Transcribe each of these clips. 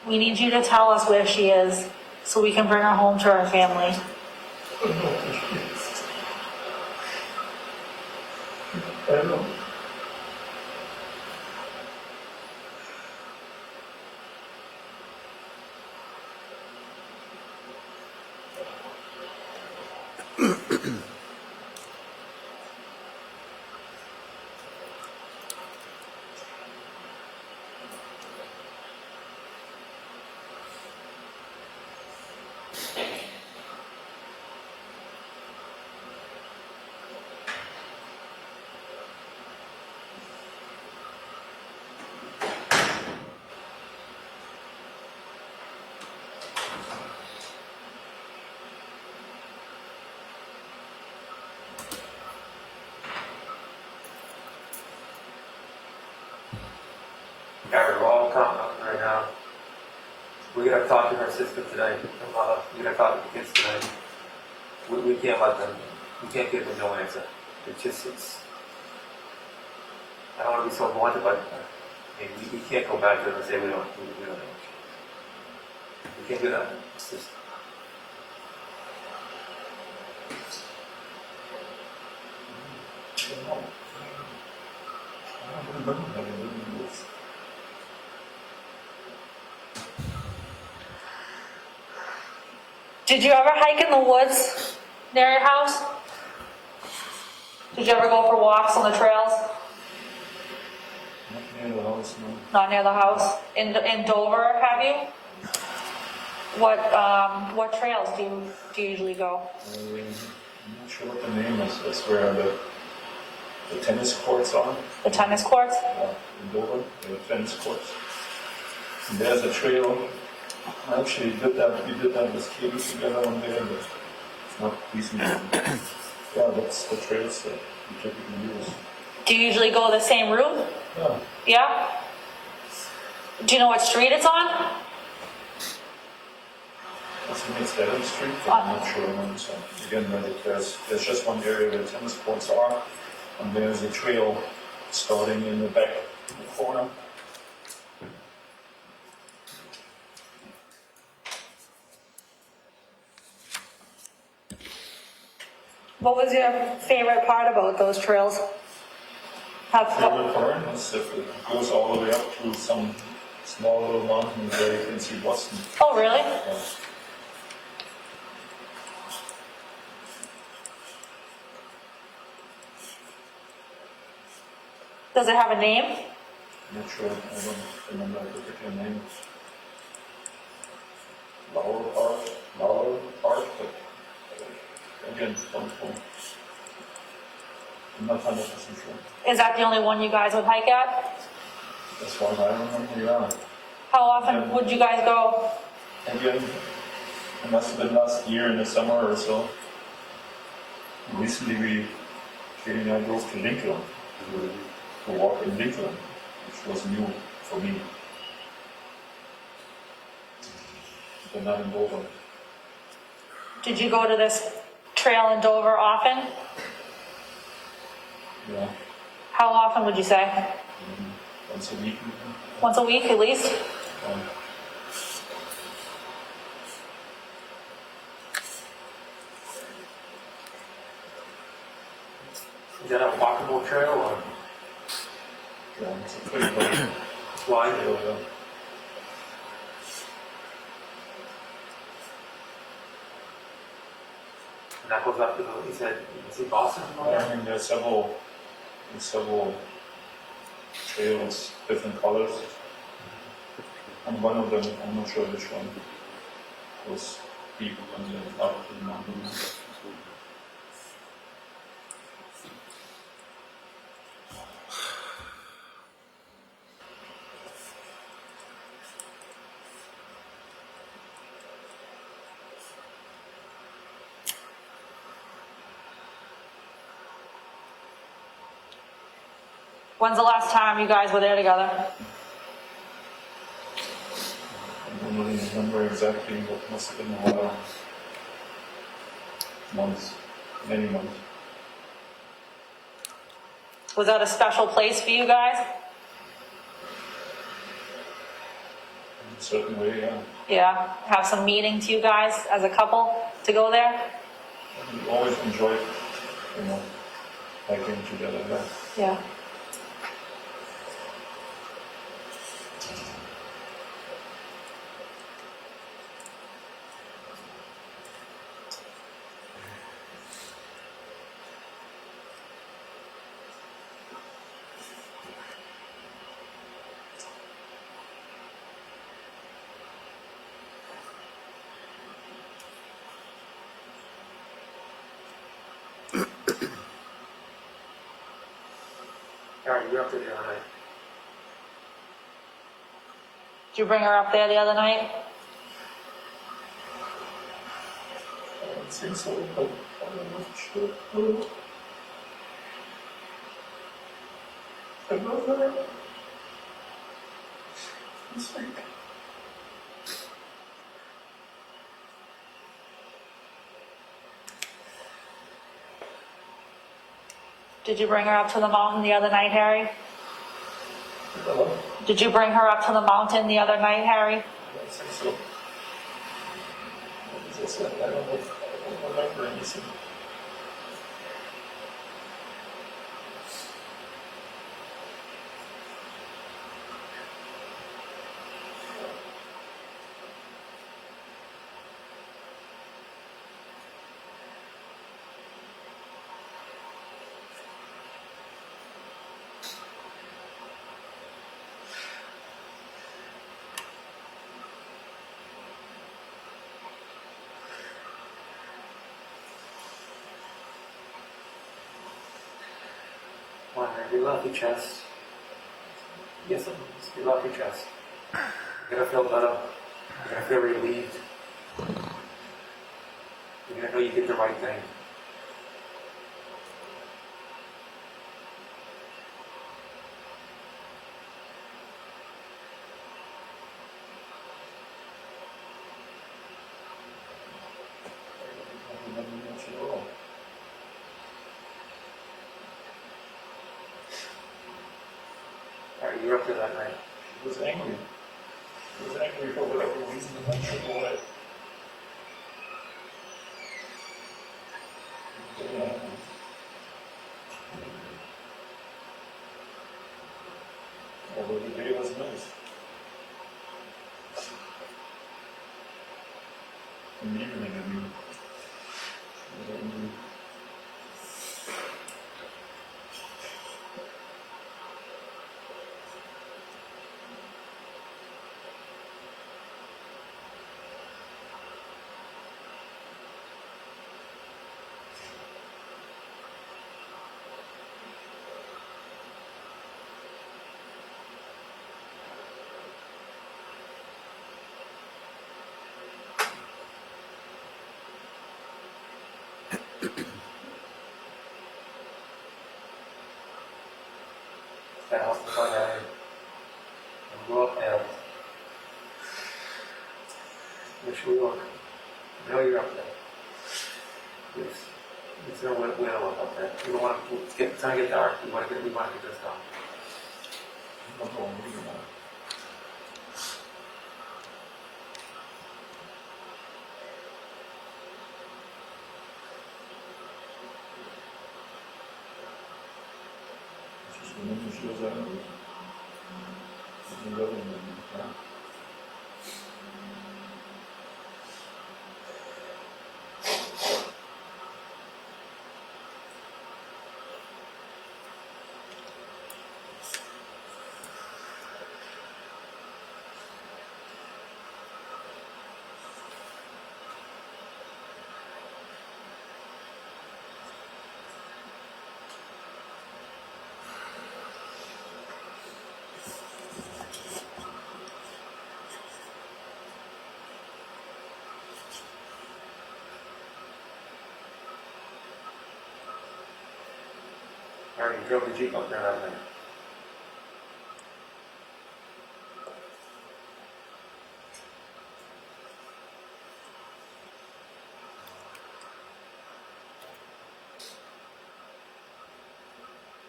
We need you to tell us where she is so we can bring her home to her family. I don't know. Yeah, we're all counting up right now. We gotta talk to her sister today. We gotta talk to the kids today. We can't let them, we can't give them no answer. It's, I don't wanna be so blunt, but I mean, we can't go back to them and say we don't know. We can't do that. It's just, I don't know. I don't remember having living with. Did you ever hike in the woods near your house? Did you ever go for walks on the trails? Not near the house, no. Not near the house? In Dover, have you? What trails do you usually go? I'm not sure what the name is. That's where the tennis courts are. The tennis courts? Yeah, in Dover, there are tennis courts. And there's a trail. I actually did that. We did that with kids together one day, but it's not recent. Yeah, that's the trails that we typically use. Do you usually go the same route? Yeah. Yeah? Do you know what street it's on? I think it's Devon Street, but I'm not sure. So again, there's just one area where tennis courts are, and there's a trail starting in the back corner. What was your favorite part about those trails? Favorite part is if it goes all the way up to some small little mountain where you can see Boston. Oh, really? Yeah. Does it have a name? I'm not sure. I don't remember the particular name. Laurel Park, but again, wonderful. I'm not 100% sure. Is that the only one you guys would hike at? As far as I remember, yeah. How often would you guys go? Again, it must have been last year in the summer or so. Recently, Katie and I drove to Lincoln to walk in Lincoln, which was new for me. But not in Dover. Did you go to this trail in Dover often? Yeah, How often would you say? once a week. Once a week at least? Um, is that a walkable trail or yeah, it's a pretty good wide? trail, yeah. And that goes up to the, you said, is it Boston? I mean, there's several trails, different colors. And one of them, I'm not sure which one, was deep and then up to the mountain. When's the last time you guys were there together? I don't really remember exactly, but must have been a while. Months, many months. Was that a special place for you guys? a certain way, yeah. Yeah, have some meetings, you guys, as a couple, to go there? We always enjoy, hiking together, yeah. Yeah. Alright, you're up there the other night. Did you bring her up there the other night? I don't think so, but I'm not sure. I love her. It's like, Did you bring her up to the mountain the other night, Harry? hello? Did you bring her up to the mountain the other night, Harry? I don't think so. As I said, I don't remember anything. Come on, Harry, get off your chest. Yes, just get off your chest. You're gonna feel better. You're gonna feel relieved. You're gonna know you did the right thing. I don't remember much at all. Alright, you're up there that night. He was angry. He was angry for whatever reason, I'm not sure why. Yeah. Although the day was nice. In the evening, I mean. He was angry. That house before that. And go up and make sure we look. I know you're up there. It's no way to look up there. You don't want to it's gonna get dark. We want to get this done. I'm not going to read now. Just remember she was angry. She was loving me, yeah. Alright, you drove the Jeep up there that night.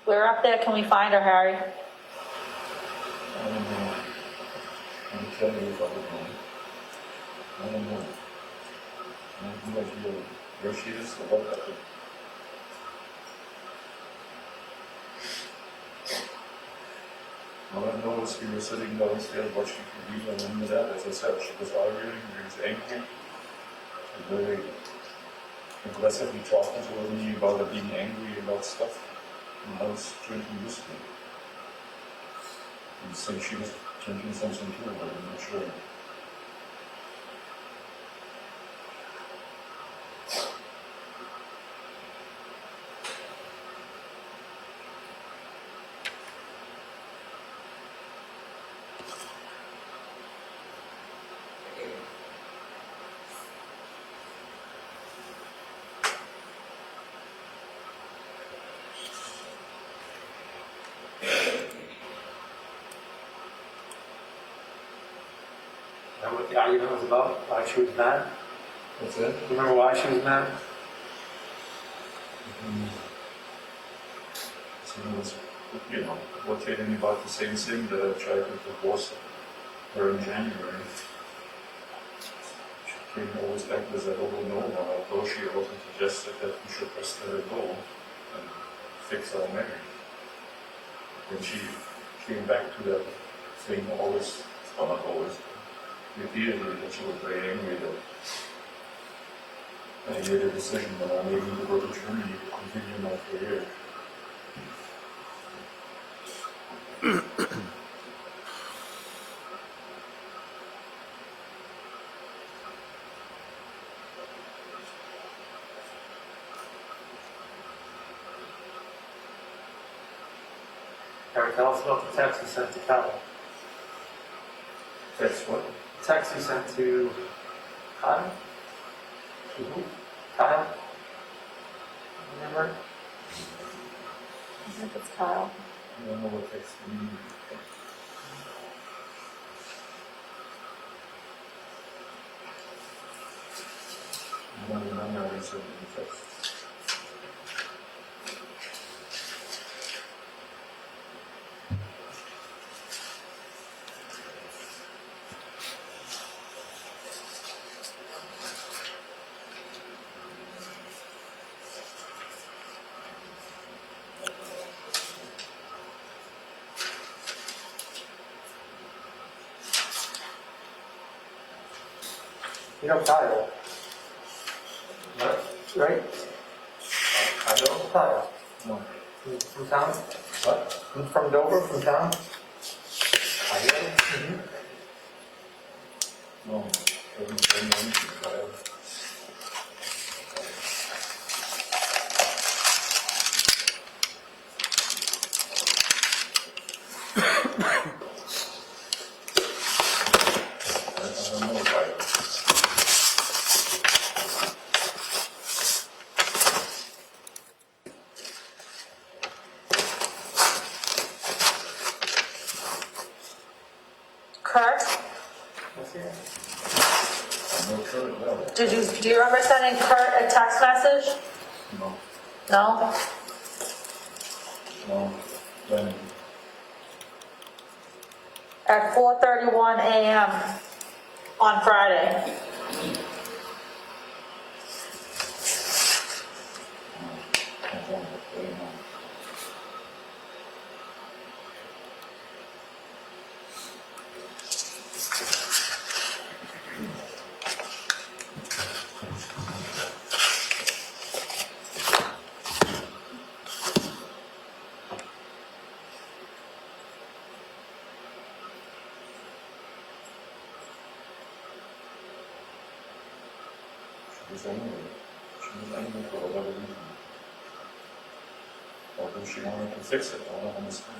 We're up there, can we find her, Harry? I don't know. tell me if I would know. I don't know. I have no idea where she is or what happened. All I know is we were sitting downstairs watching TV, and remember that, as I said, she was arguing, she was angry, and very aggressively talking to me about her being angry about stuff, and I was drinking whiskey. And so she was drinking something too, but I'm not sure. Remember what the argument was about? Why she was mad? What's that? Remember why she was mad? So it was, rotating about the same thing that I tried to divorce her in January. She came always back with that, oh no, although she also suggested that we should just let her go and fix our marriage. When she came back to that thing always, well not always, repeatedly that she was very angry that I made a decision that I made to go to Germany to continue my career. Eric, tell us about the text you sent to Kyle. That's what? Text you sent to Kyle? To who? Kyle? Remember? I think it's Kyle. I don't know what text you mean. I don't remember what he said in the text. You know Kyle, What? right? Kyle? Kyle. No. From town? What? From Dover, from town? Kyle? No. Doesn't say anything, Kyle. I don't know Kyle. Kurt, What's here? I'm not sure at all. do you remember sending Kurt a text message? No. No? No. Then At 4:31 a.m. on Friday. I don't know. She was angry for whatever reason. Although she wanted to fix it, I don't understand.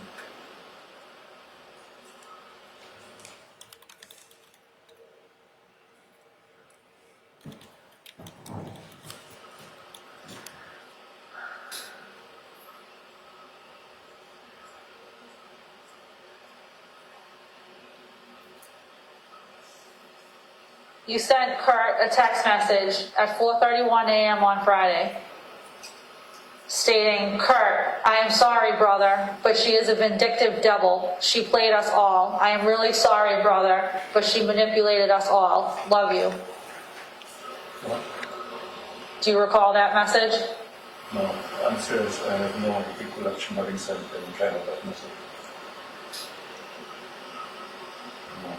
You sent Kurt a text message at 4:31 a.m. on Friday. stating, Kurt, I am sorry, brother, but she is a vindictive devil. She played us all. I am really sorry, brother, but she manipulated us all. Love you. What? Do you recall that message? No, I'm serious. I have no recollection having sent any kind of that message. No.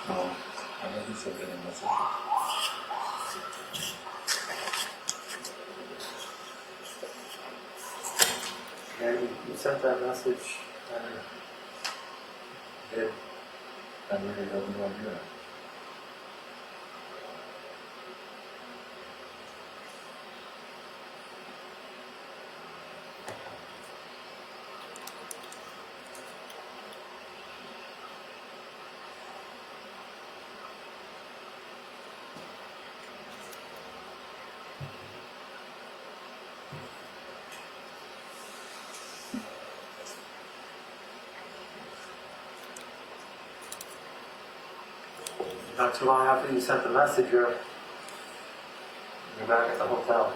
No, I haven't sent any message. Yeah, you sent that message. Did. I really have no idea. Not too long after you sent the message, you're back at the hotel.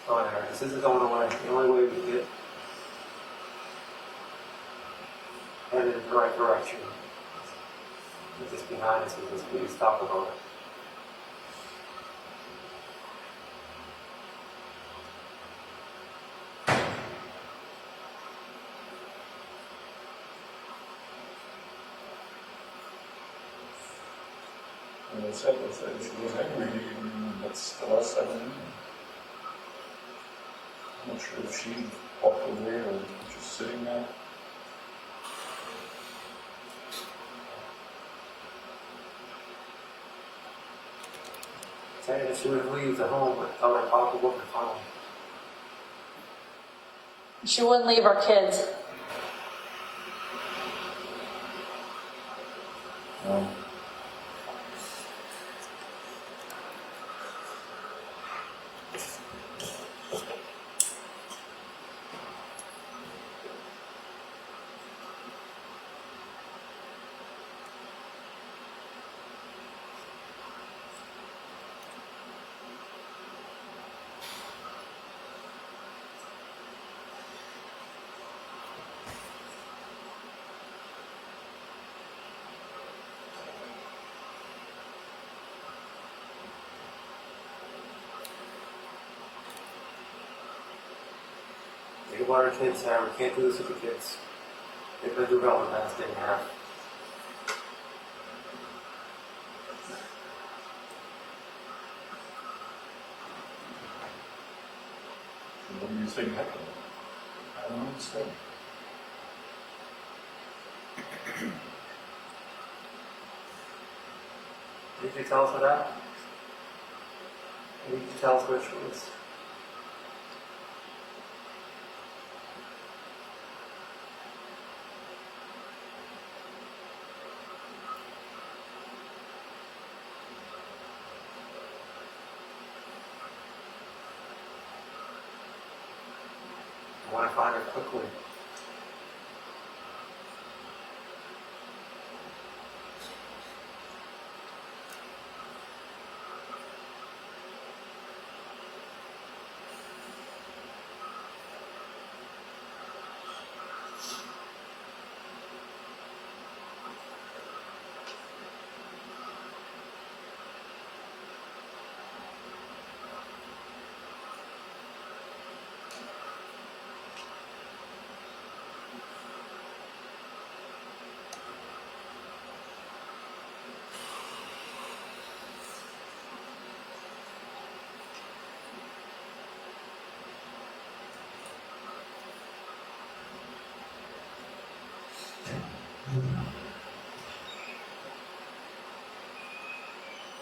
Oh, yeah, this isn't going away. The only way we get headed in the right direction is just behind us with this. Please talk about it. And I said, she was angry. That's the last I knew. I'm not sure if she walked away or just sitting there. Saying that she would leave the home without her pocketbook and phone. She wouldn't leave her kids. No. Think about our kids, Sam. We can't do this with the kids. They've been through hell in the past day and a half. What do you think happened? I don't understand. Did you tell us what happened? Did you tell us which was? want to find her quickly.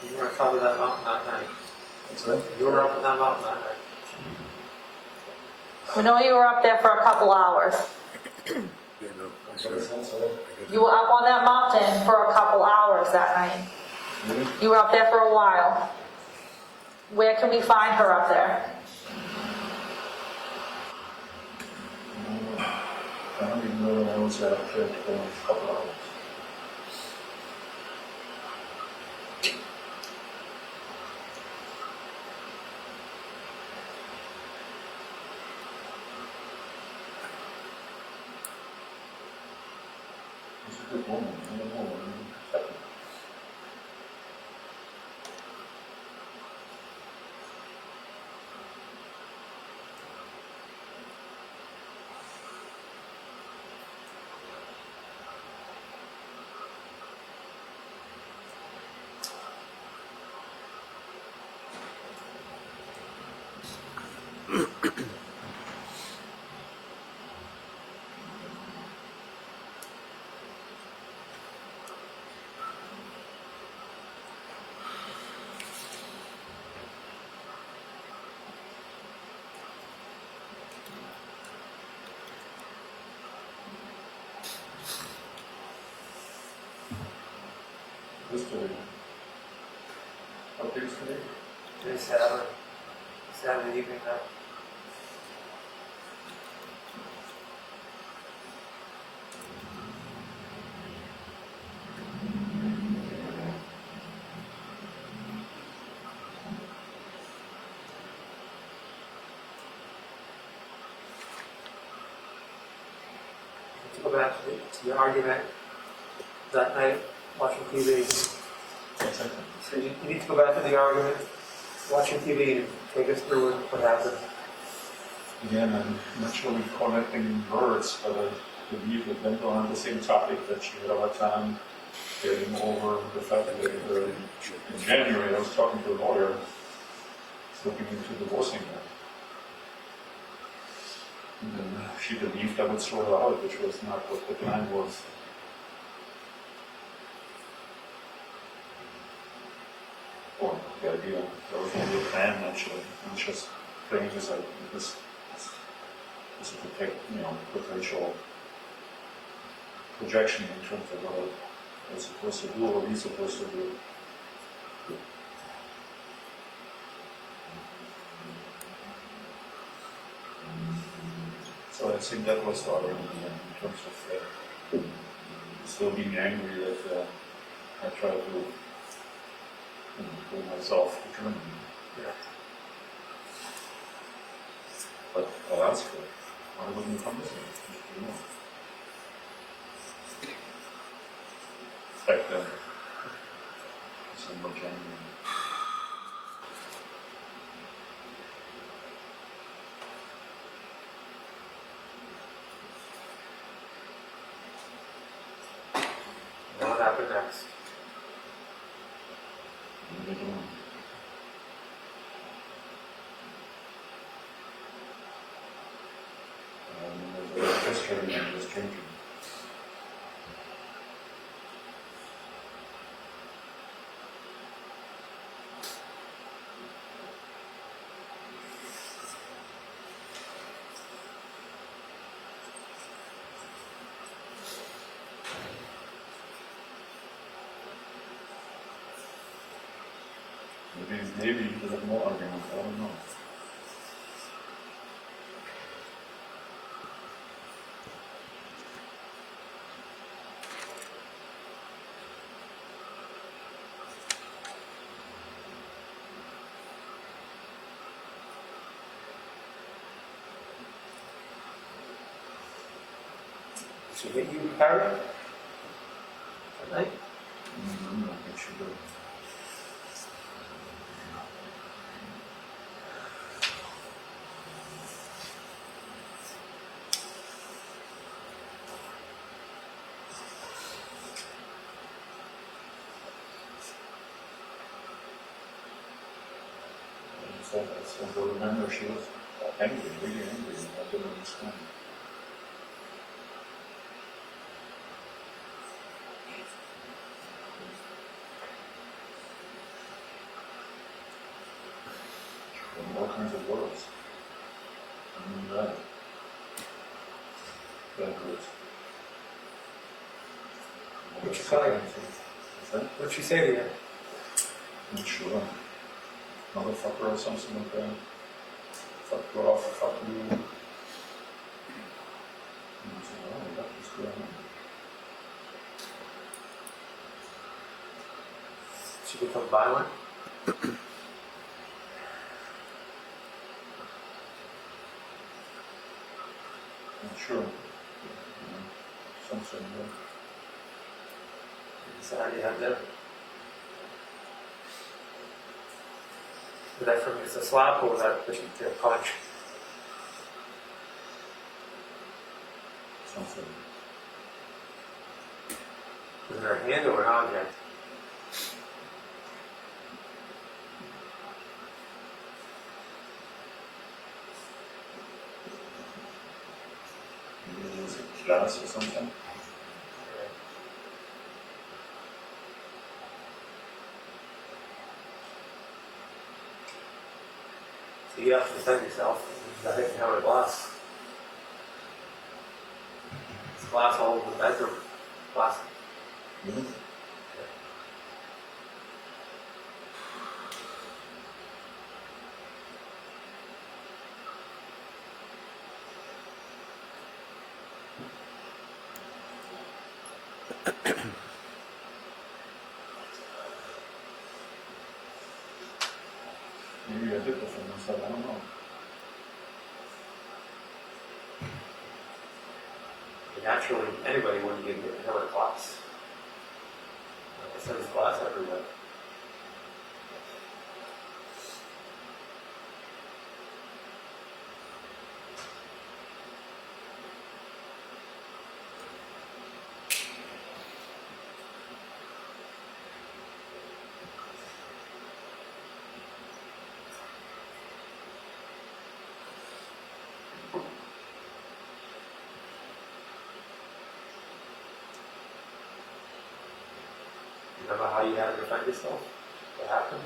You were on top of that mountain that night. That's right. You were up on that mountain that night. We know you were up there for a couple hours. Yeah, no, I said it. You were up on that mountain for a couple hours that night. Really? You were up there for a while. Where can we find her up there? I don't even know when I was out there for a couple hours. It's a good woman. I don't know. Just today. What day is today? Today's Saturday evening now. Let's go back to your argument that night, watching TV. What's that? So you need to go back to the argument, watching TV, and take us through what happened. Again, I'm not sure we're connecting words, but I believe it went on the same topic that she had a hard time getting over the fact that in January I was talking to a lawyer looking into divorcing her. And then she believed I would throw her out, which was not what the plan was. Or the idea, there was no real plan actually. I'm just playing this out. This to protect, potential projection in terms of what I'm supposed to do or we're supposed to do. So I think that was the argument in terms of still being angry that I tried to pull myself determined. Yeah. But I'll ask her. Why wouldn't you come with me? You know. Back then, December, January. What happened next? What are they doing? There's a history and just drinking. Maybe there's more argument, I don't know. She hit you, Harry? At night? I think she did. I remember she was angry, really angry. I didn't understand. In all kinds of words. Bad. Bad words. What'd she tell you? Is that? What'd she say to you? Not sure. Motherfucker or something like that. Fuck you off, fuck you. And I said, oh, that was good. She become violent? Not sure. Something, yeah. So how do you have dinner? Was that from just a slap or was that pushing to a punch? Something. Was it her hand or an object? Maybe it was a glass or something. So you have to defend yourself. You got hit in the head with a glass. It's glass all over the bedroom. Glass. Mm-hmm. Maybe I did defend myself, I don't know. Naturally, anybody wouldn't get hit in the head with a glass. Like I said, there's glass everywhere. Remember how you had to defend yourself? What happened?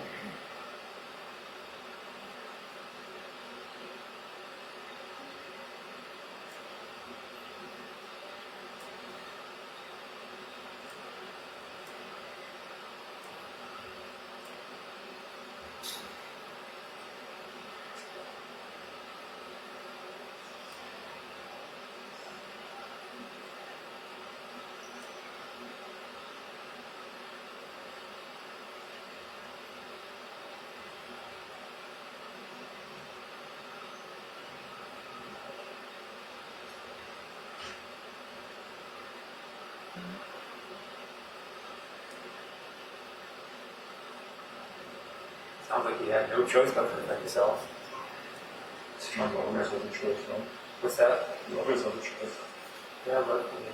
Sounds like you had no choice but to defend yourself. You always have a choice, no? What's that? You always have a choice. Yeah, but I mean,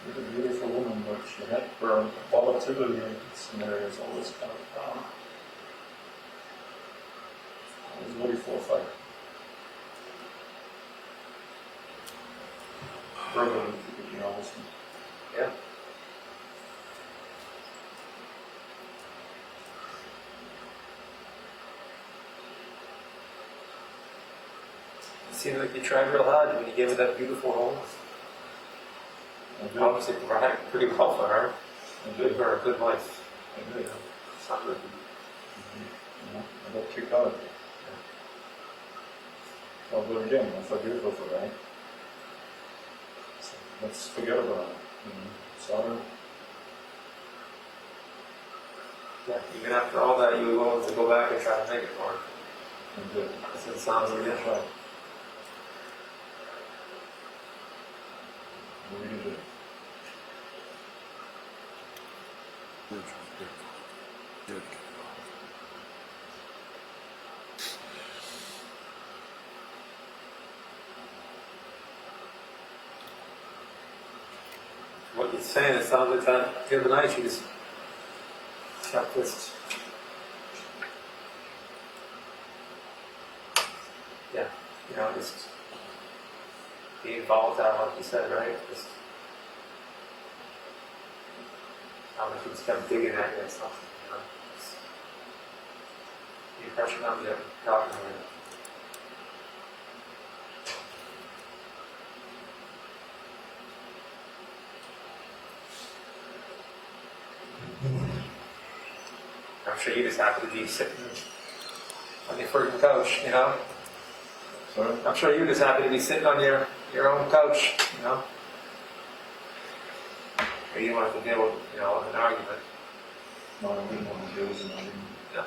She's a beautiful woman, but she had her volatility in scenarios always kind of always ready for a fight. Verbally, to be honest. yeah. It seemed like you tried real hard when you gave her that beautiful home. I did. Obviously provided pretty well for her. I Give did. her a good life. I did. It's not good. I got kicked out of it. Well, but again, I forgive her for that. So let's forget about it. Sorry. Yeah, even after all that, you were willing to go back and try to make it work. And good. It sounds like it. Try. We really did. What you're saying, it sounds like that the other night you just kept this. Yeah, just being volatile, like you said, right? Just how much you just kept digging at you and stuff. Just the impression I'm getting talking to you. I'm sure you just happy to be sitting on your freaking couch, Sorry? I'm sure you're just happy to be sitting on your own couch, Or you don't have to deal with, an argument. No, I didn't want to deal with it. Yeah.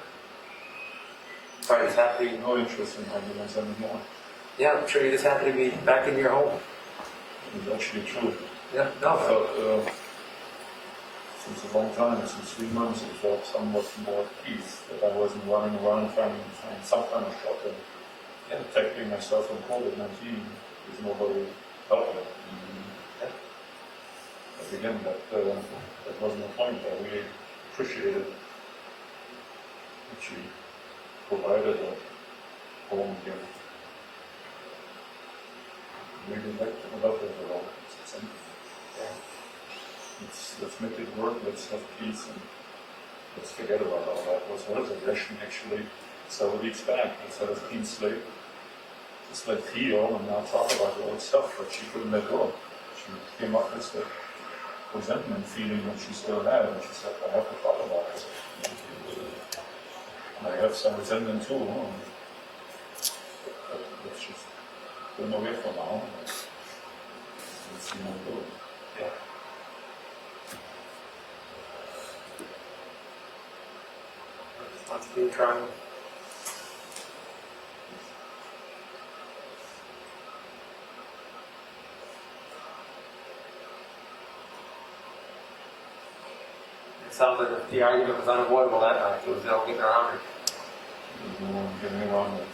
Probably just happy. No interest in arguments anymore. Yeah, I'm sure you're just happy to be back in your home. It's actually true. Yeah, I no. felt, since a long time, since 3 months, I felt somewhat more at peace, that I wasn't running around trying to find some kind of shelter, and protecting myself from COVID-19 is nobody helping. But again, that wasn't the point. I really appreciated that she provided a home here. Really love her a lot. Let's make it work, let's have peace, and let's forget about all that. What was aggression actually 7 weeks back? Let's have a clean slate. Just let heal and not talk about the old stuff that she couldn't let go. She came up with the resentment feeling that she still had, and she said, I have to talk about it. And I have some resentment too. But let's just put them away for now. Let's see how it goes. Yeah. Let's keep trying. It sounds like the argument was unavoidable that night. It was all getting around it. There's no one getting around it.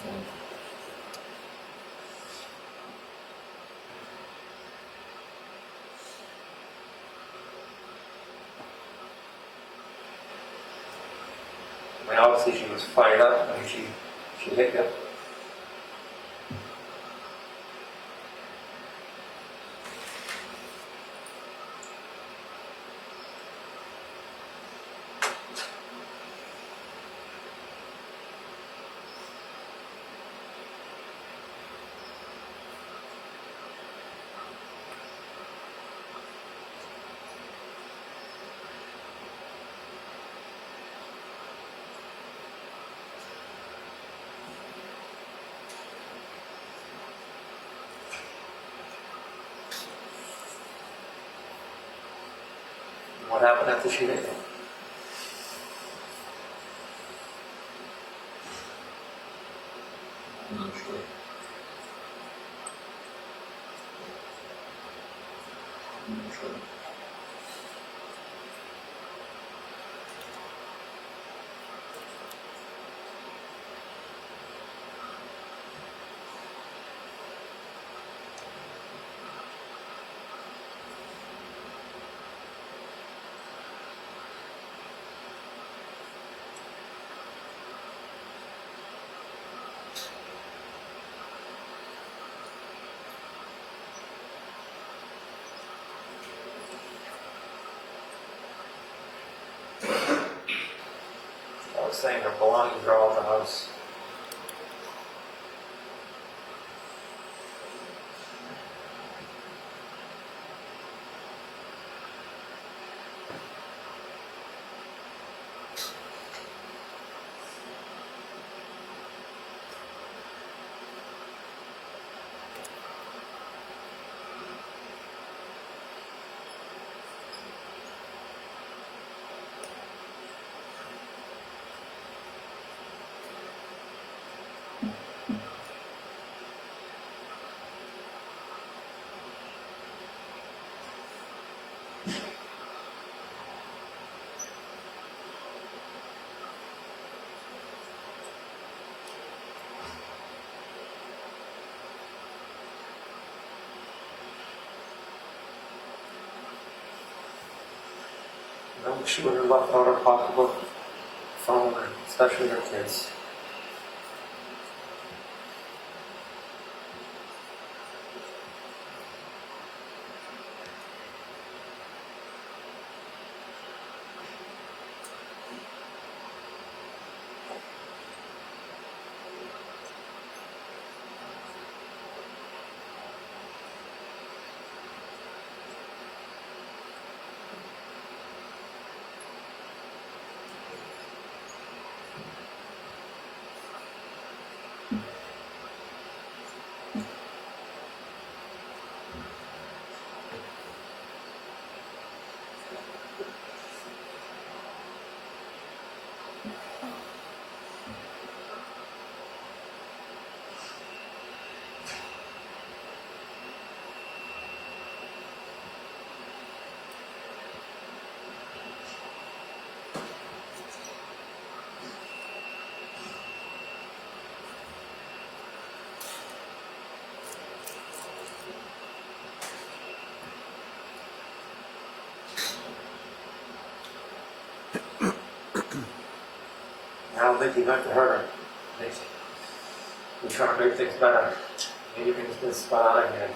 I mean, obviously she was fired up. I mean, she hit you. What happened after she hit you? I'm not sure. I'm not sure. I was saying her belongings are all at the house. she would have left out her pocketbook, phone, and especially her kids. I don't think he meant to hurt her. We're trying to make things better. Maybe things been spot on again.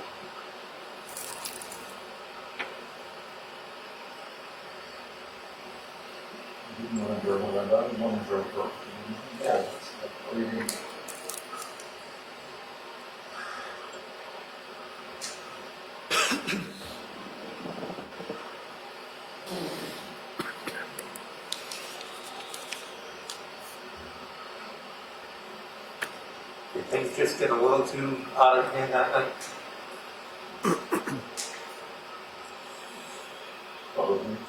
Did things just get a little too out of hand that night?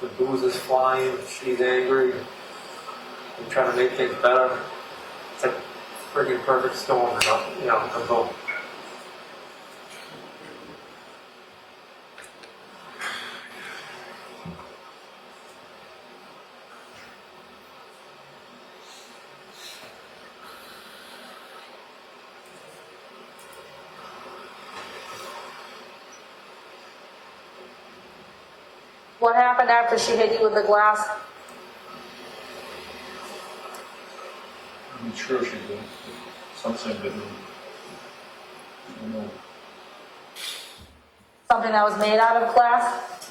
The booze is flying, she's angry, and trying to make things better. It's a friggin' perfect storm, come home. What happened after she hit you with the glass? I'm sure she did. Something didn't. I don't know. Something that was made out of glass?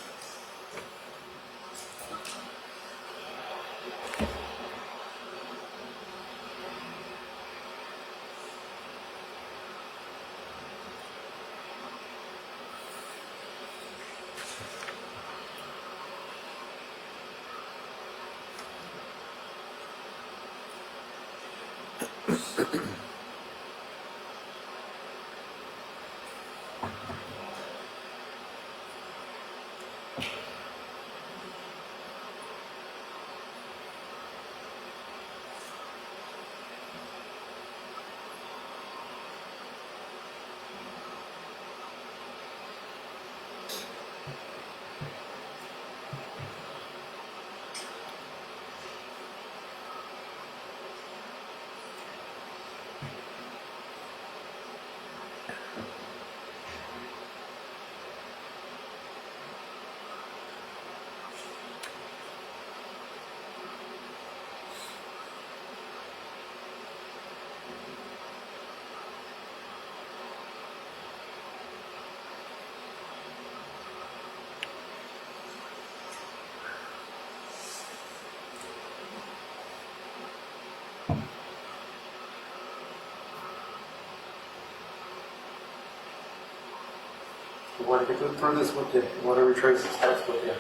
You want to get through this with you. You want to retrace the steps with you.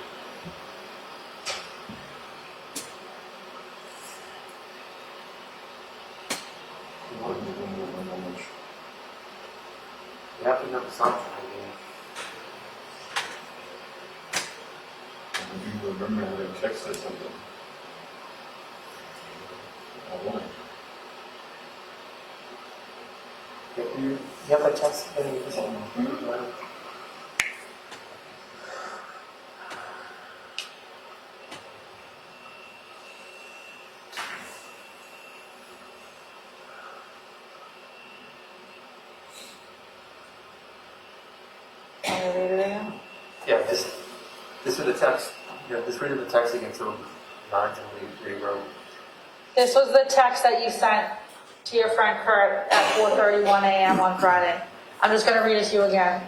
You have to know something. Do you remember how to text or something? I won't. You have a text and you Yeah, this is the text. Yeah, just read the text again so Nigel rewrote. This was the text that you sent to your friend Kurt at 4:31 a.m. on Friday. I'm just going to read it to you again.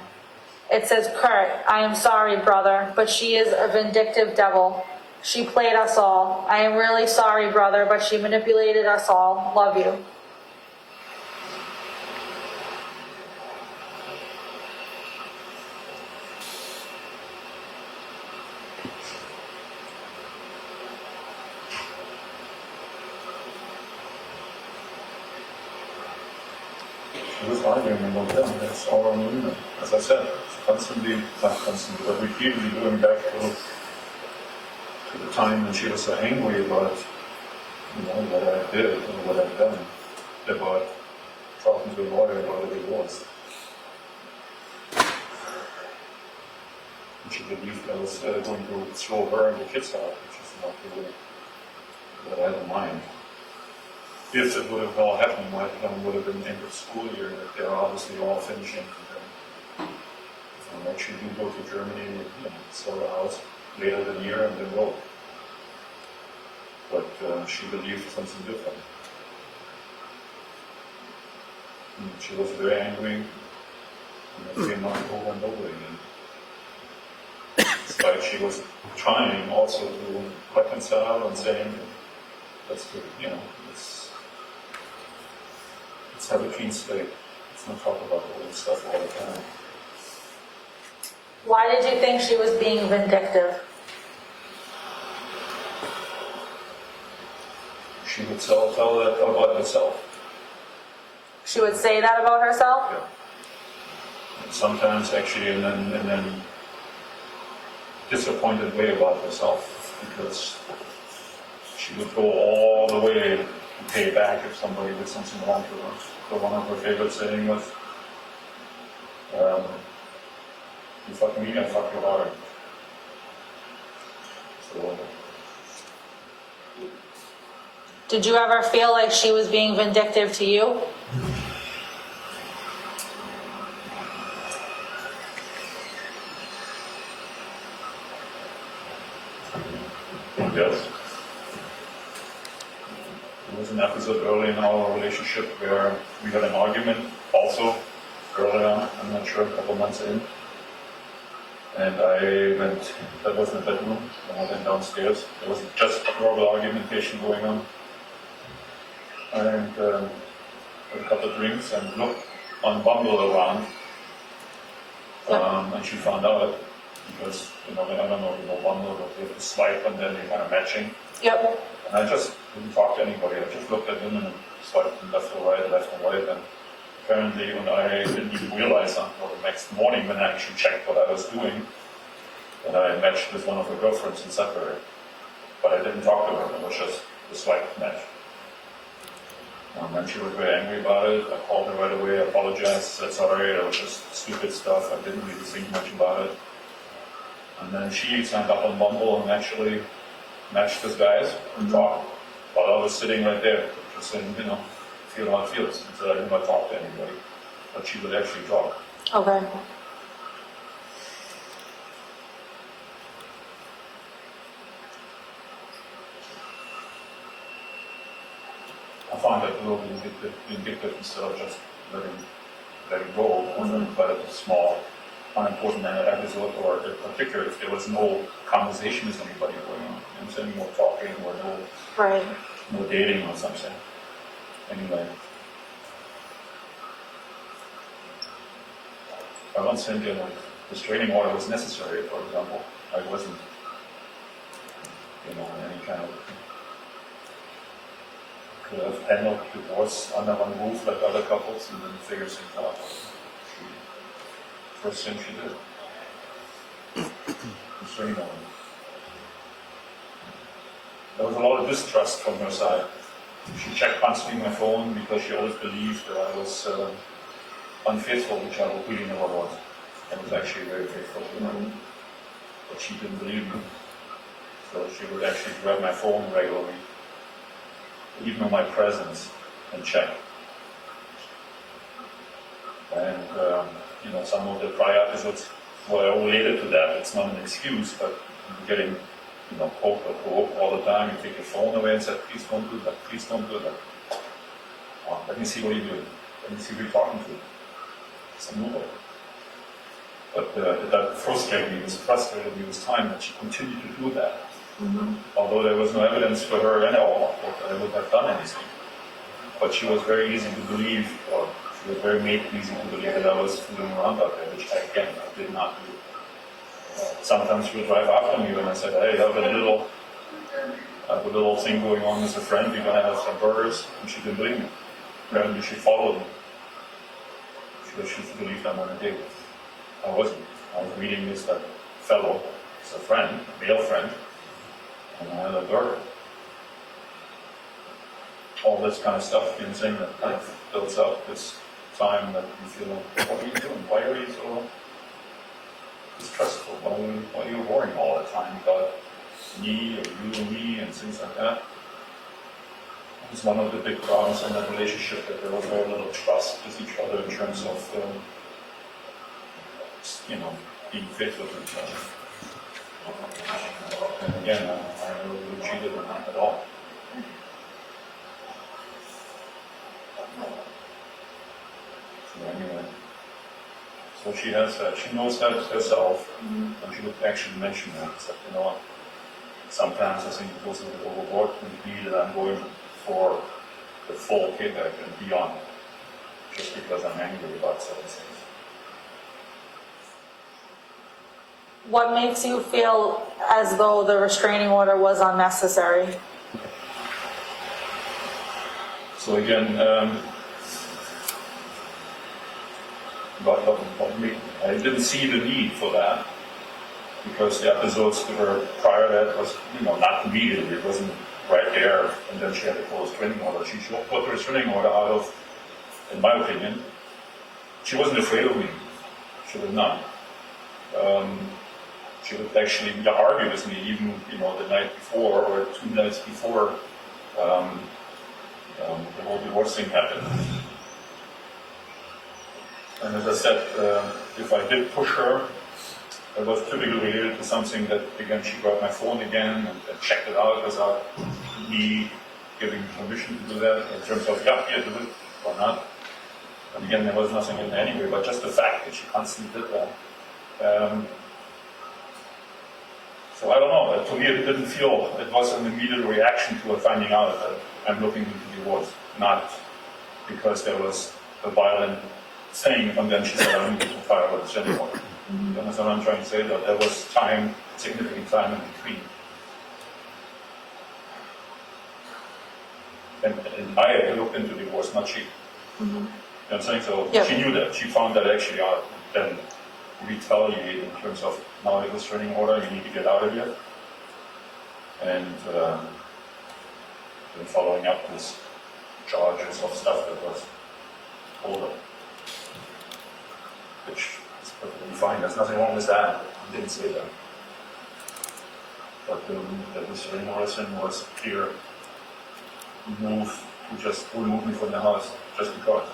It says, Kurt, I am sorry, brother, but she is a vindictive devil. She played us all. I am really sorry, brother, but she manipulated us all. Love you. She was arguing about them, that's all on the email. As I said, constantly, not constantly, but repeatedly going back to the time when she was so angry about, what I did or what I've done, about talking to a lawyer about a divorce. And she believed I was going to throw her and the kids out, which is not really what I had in mind. If it would have all happened, my plan would have been end of school year, that they're obviously all finishing. And actually do go to Germany and sell the house later in the year and then go. But she believed something different. And she was very angry, and it came out over and over again. It's like she was trying also to reconcile and saying, let's do, let's have a clean slate. Let's not talk about all this stuff all the time. Why did you think she was being vindictive? She would tell that about herself. She would say that about herself? Yeah. And sometimes actually in an disappointed way about herself, because she would go all the way to pay back if somebody did something wrong to her. So one of her favorite saying was, you fuck me, I fuck you hard. So, Did you ever feel like she was being vindictive to you? yes. There was an episode early in our relationship where we had an argument also early on, I'm not sure, a couple months in. And that was in the bedroom, and I went downstairs. There was just a verbal argumentation going on. And had a couple of drinks and looked on Bumble around. And she found out, because, I don't know, Bumble, but they have to swipe and then they're kind of matching. Yep. And I just didn't talk to anybody. I just looked at him and swiped from left to right, left and right. And apparently, when I didn't even realize until the next morning when I actually checked what I was doing, that I matched with one of her girlfriends and separated. But I didn't talk to her. It was just the swipe match. And she was very angry about it. I called her right away, apologized, said sorry, that was just stupid stuff. I didn't really think much about it. And then she signed up on Bumble and actually matched with guys and talked while I was sitting right there, just saying, feel how it feels. And so I didn't want to talk to anybody, but she would actually talk. Okay. I found that a little vindictive instead of just letting go, but a small, unimportant episode, or in particular if there was no conversation with anybody going on. I'm saying more talking or Right. no dating or something. Anyway. I once think a restraining order was necessary, for example. I wasn't, any kind of, could have handled divorce under one roof like other couples and then figure things out. First thing she did. Restraining order. There was a lot of distrust from her side. She checked constantly my phone because she always believed that I was unfaithful, which I really never was. I was actually very faithful to her. But she didn't believe me. So she would actually grab my phone regularly, even in my presence, and check. And, some of the prior episodes were related to that. It's not an excuse, but getting poke or provoke all the time. You take your phone away and say, please don't do that, please don't do that. Let me see what you're doing. Let me see who you're talking to. It's nobody. But that frustrated me. It was frustrated me. It was time that she continued to do that. Although there was no evidence for her at all that I would have done anything. But she was very easy to believe, or she was very made easy to believe that I was fooling around out there, which I did not do. Sometimes she would drive after me when I said, hey, I have a little thing going on with a friend, we're going to have some burgers, and she didn't believe me. Apparently she followed me. She believed I'm on a date. I wasn't. I was meeting this fellow, it's a friend, a male friend, and I had a burger. All this kind of stuff, you know, saying that kind of builds up this time that you feel like, what are you doing? Why are you so distrustful? Why are you worrying all the time about me or you and me and things like that? It's one of the big problems in that relationship, that there was very little trust with each other in terms of, being faithful to each other. And again, I never really cheated on that at all. So anyway, so she has that. She knows that herself, and she would actually mention that. It's like, sometimes I think it goes a little overboard with me that I'm going for the full payback and beyond, just because I'm angry about certain things. What makes you feel as though the restraining order was unnecessary? So again, I didn't see the need for that, because the episodes that were prior to that was, not immediately, it wasn't right there, and then she had to close restraining order. She put the restraining order out of, in my opinion, she wasn't afraid of me. She was not. She would actually argue with me, even the night before or 2 nights before the whole divorce thing happened. And as I said, if I did push her, it was typically related to something that, again, she grabbed my phone again and checked it out without me giving permission to do that, in terms of, yeah, do it or not. And again, there was nothing in there anyway, but just the fact that she constantly did that. So I don't know, to me it didn't feel, it was an immediate reaction to her finding out that I'm looking into divorce, not because there was a violent thing and then she said, I don't need to file this anymore. You understand what I'm trying to say? That there was time, significant time in between. And I looked into divorce, not she. You know what I'm saying? So she knew that. She found that actually out, then retaliate in terms of, now it was restraining order, you need to get out of here. And then following up with charges of stuff that was older, which is perfectly fine. There's nothing wrong with that. I didn't say that. But the restraining order was clear. Move to just remove me from the house just because.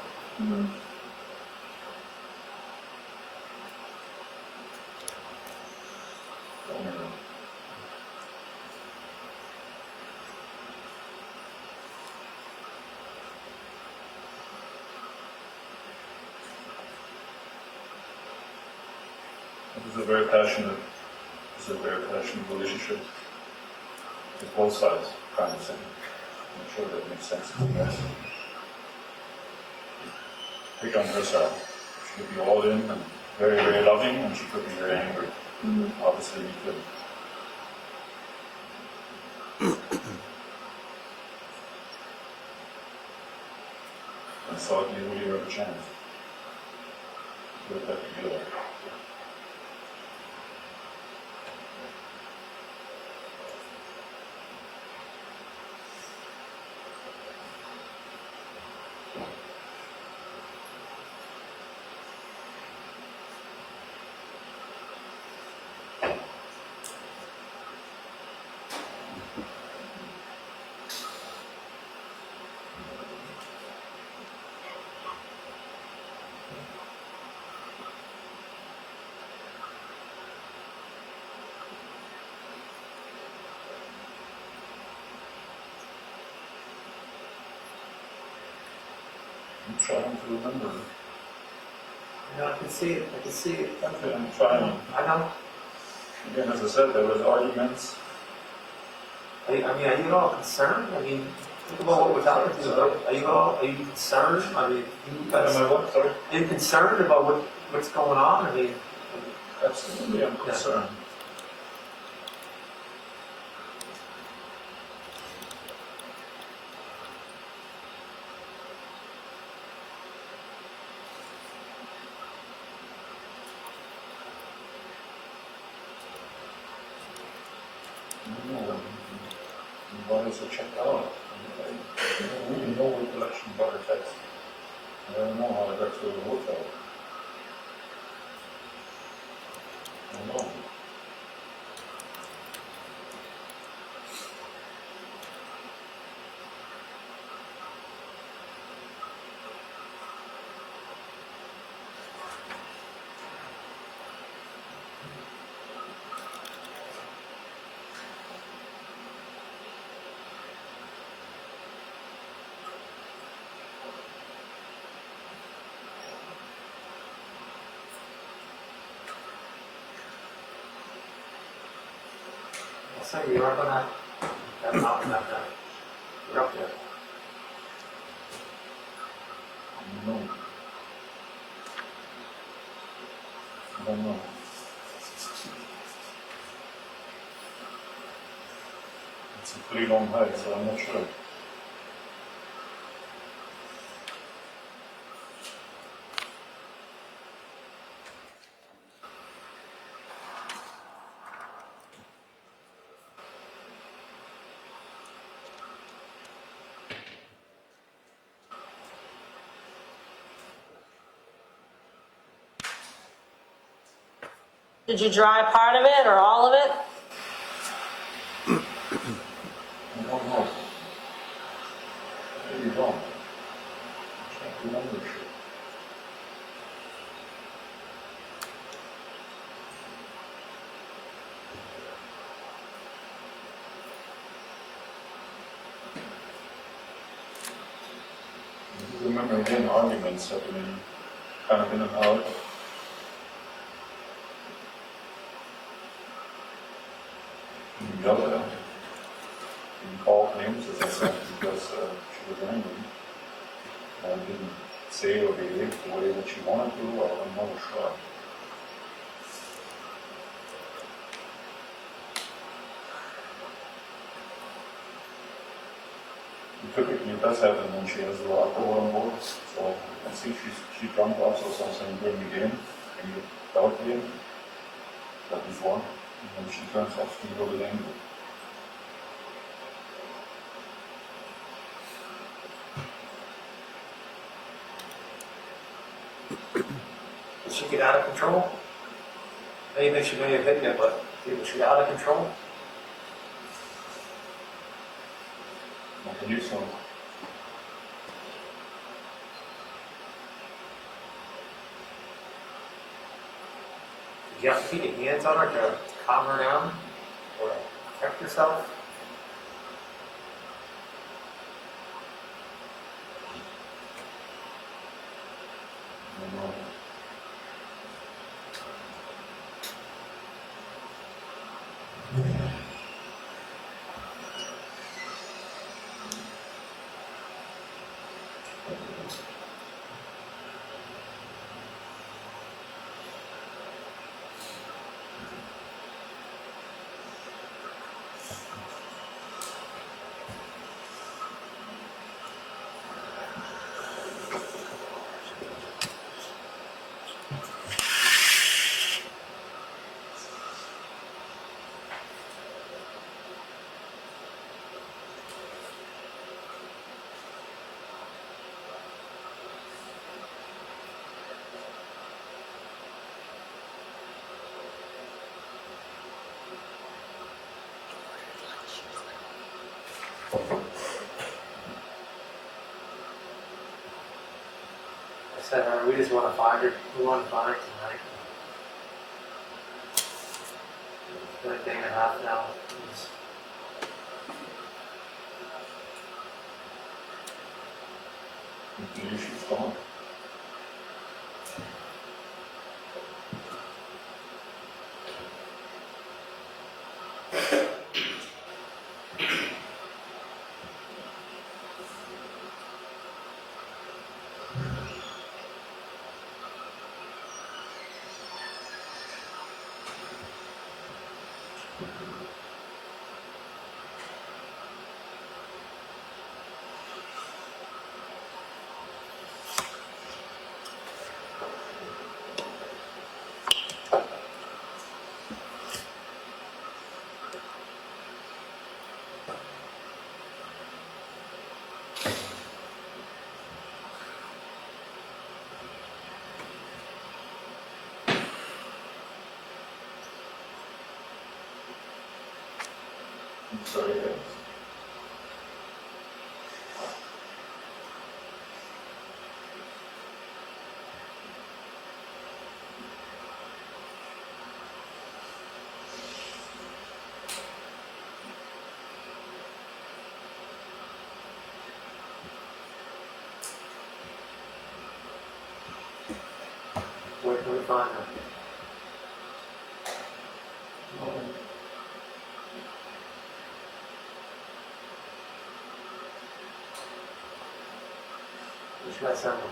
It's a very passionate relationship with both sides, kind of thing. I'm sure that makes sense to you guys. Pick on her side. She could be all in and very, very loving, and she could be very angry. Obviously, you could. I thought you would have a chance. You would have to do that. I'm trying to remember. I can see it. I can see it. Okay, I'm trying. I know. Again, as I said, there was arguments. Are you at all concerned? I mean, think about what we're talking about. Are you concerned? I mean, Am I what? Sorry? are you concerned about what's going on? I mean, Absolutely, I'm concerned. Why is it checked out? I don't really know what collection bar text. I don't know how it actually works out. I don't know. so you are gonna have not enough time. You're up there. No. I don't know. It's a pretty long hike, so I'm not sure. Did you dry part of it or all of it? I don't know. I really don't. I can't remember shit. I remember again arguments happening kind of in and out. And the other didn't call names, as I said, because she was angry. And didn't say or behave the way that she wanted to, or I'm not sure. Typically it does happen when she has a lot of alcohol on board, so I see she drunk also something during the game, and you doubt the game, that before, and then she turns off to go to the angry. Did she get out of control? Maybe she may have hit you, but was she out of control? I believe so. Did you have to keep your hands on her to calm her down or protect yourself? I don't know. I said, we just want to find her. We want to find her tonight. It's been a day and a half now. The issue's gone. I'm sorry, guys. Where can we find them? Where should I send them?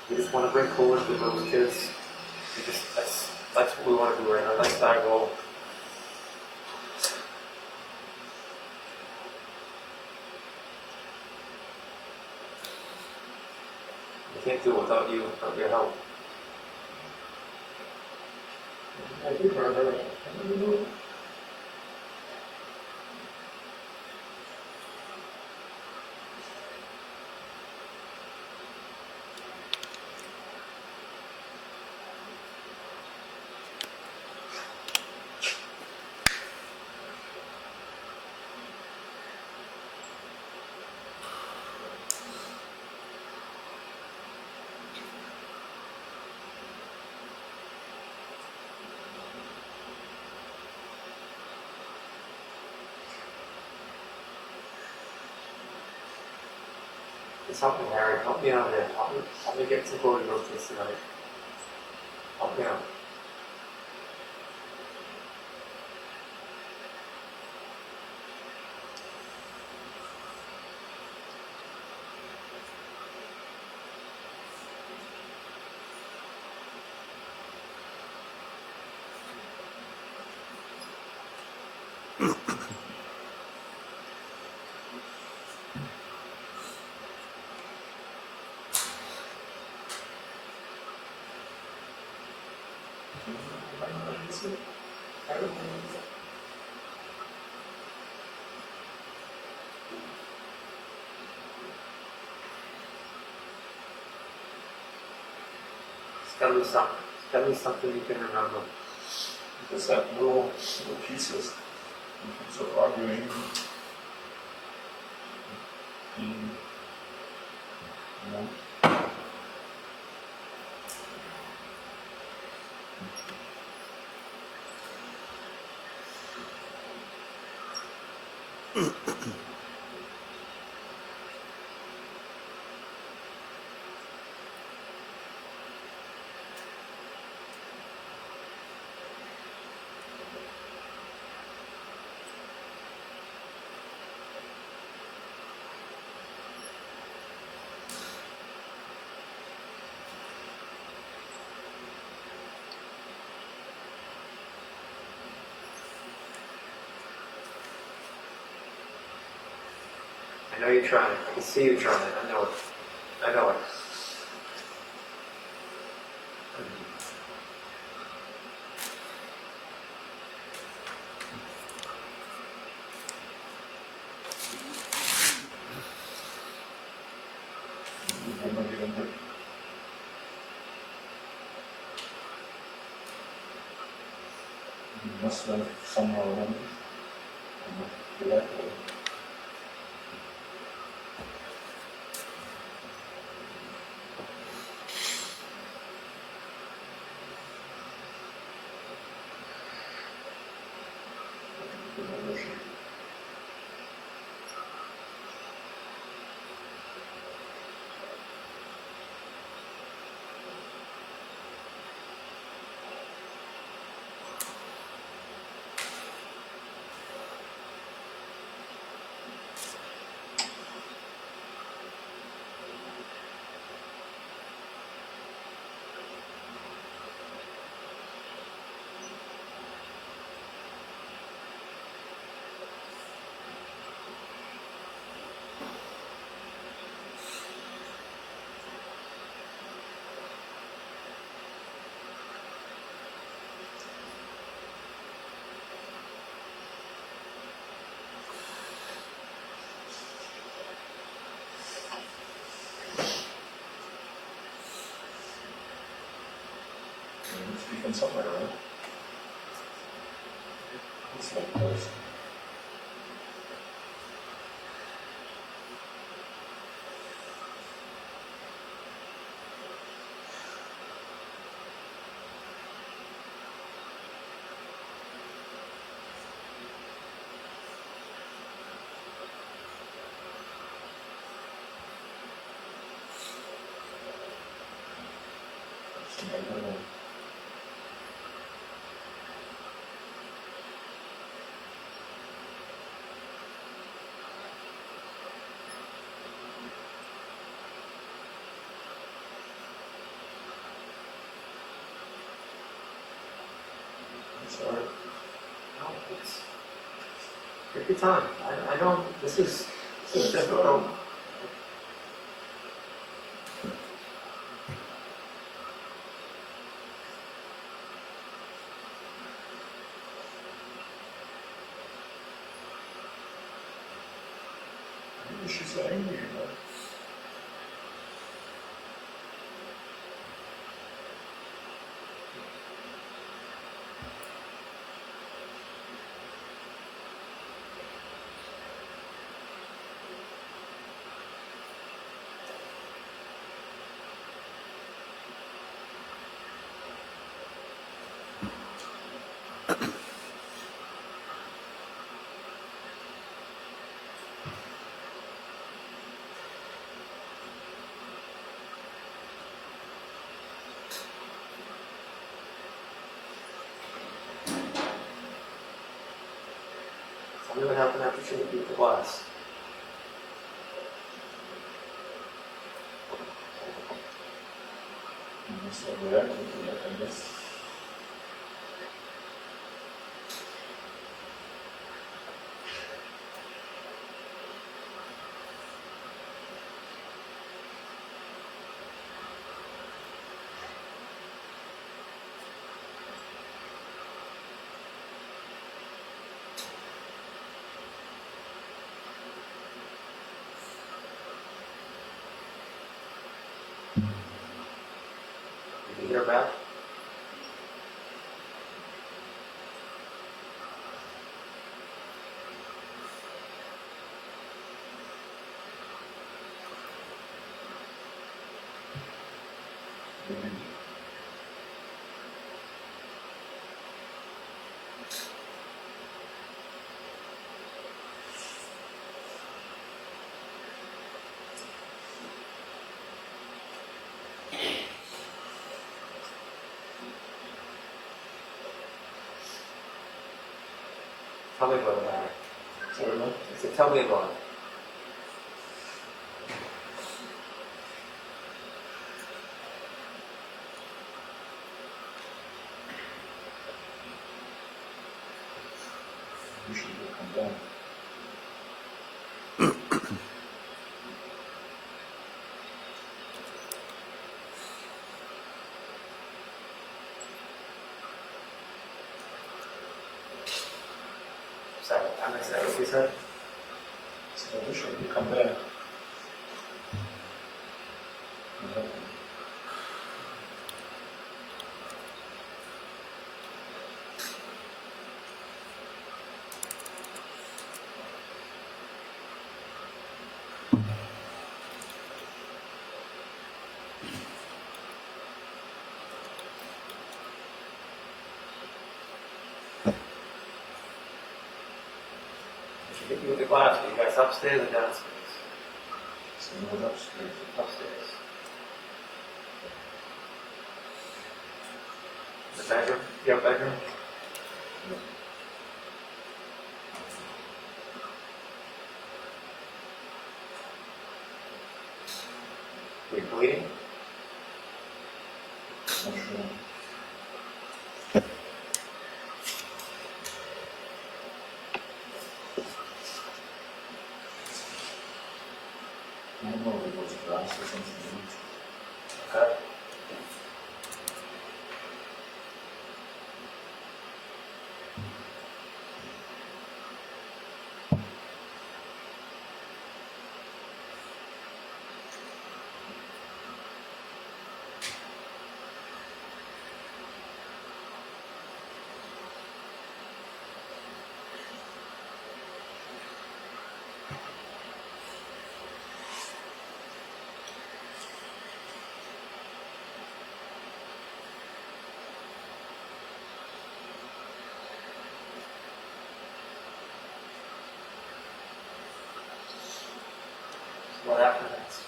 We just want to bring forward with those kids. That's what we want to do right now. That's our goal. We can't do it without you, without your help. I think we're It's helping Harry. Help me out there. Help me get some voting rotates tonight. Help me out. It's gotta be something. It's gotta be something you can remember. Just that little pieces in terms of arguing. Being, you know. I know you're trying. I can see you trying. I know it. I know it. You must have somehow done it. Yeah. It's become somewhere, right? It's like this. I don't know. Sorry. No, it's, take your time. I know this is difficult. Maybe she's angry, you know. Tell me what happened after she beat the glass. You must have reacted to that, I guess. Did you hear back? Maybe. Tell me about it, Larry. Sorry, what? I said, tell me about it. You should come down. Sorry, I missed that. What you said? So you should come back. Yeah. Hit you with the glass, but you guys upstairs or downstairs? So it was upstairs. Upstairs. The bedroom? Your bedroom? Are you bleeding? Not sure. I don't know if it was glass or something. Okay. What happened next?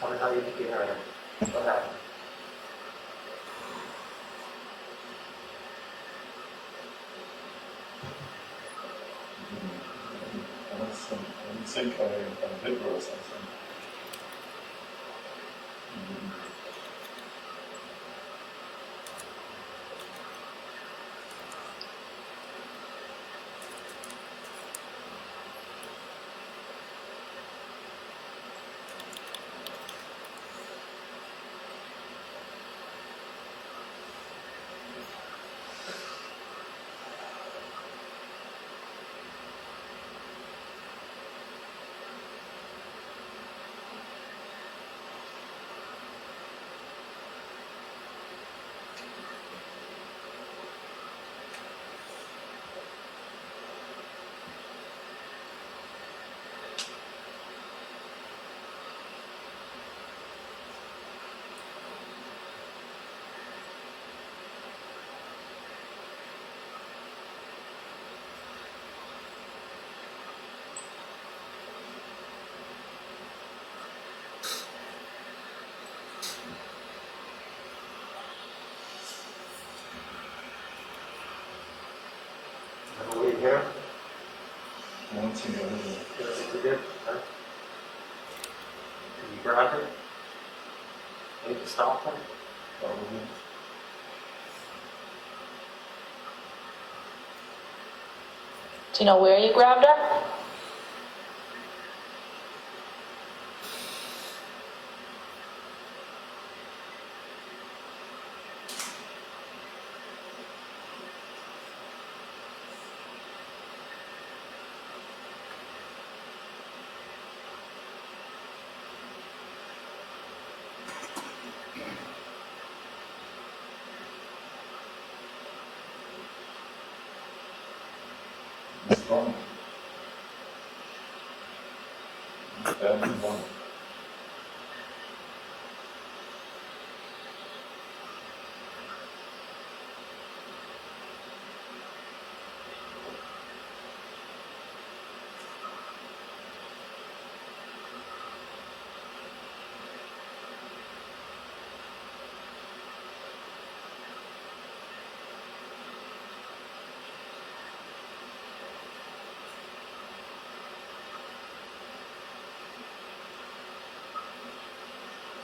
Tell me how you think you heard him. What happened? I don't think I did or something. Remember what you hear? I don't think I did. You don't think you did? Huh? Did you grab it? Maybe to stop him? Probably. Do you know where you grabbed her? It's gone. Badly gone.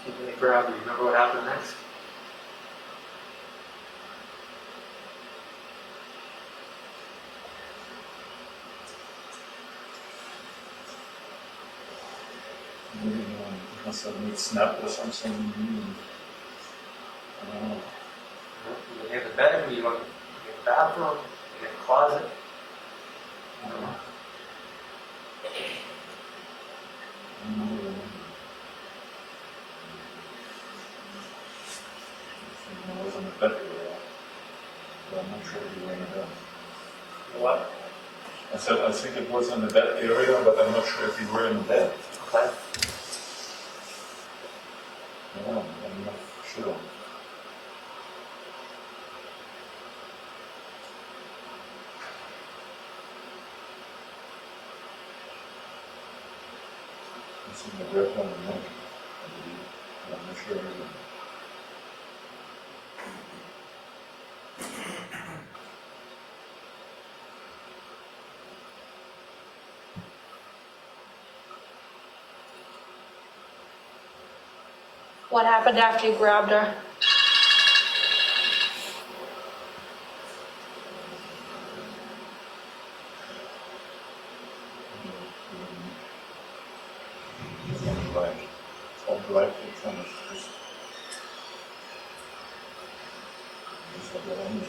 When they grabbed you, remember what happened next? Must have been snapped or something. I don't know. You get the bedroom, you go in the bathroom, you get the closet. I don't know. I don't know. It was in the bed area, but I'm not sure if you were in the bed. What? I said, I think it was in the bed area, but I'm not sure if you were in the bed. Okay. No, I'm not sure. It's in the red one, I believe. I'm not sure either. What happened after you grabbed her? It's all black. It's all black. It's on it's like orange.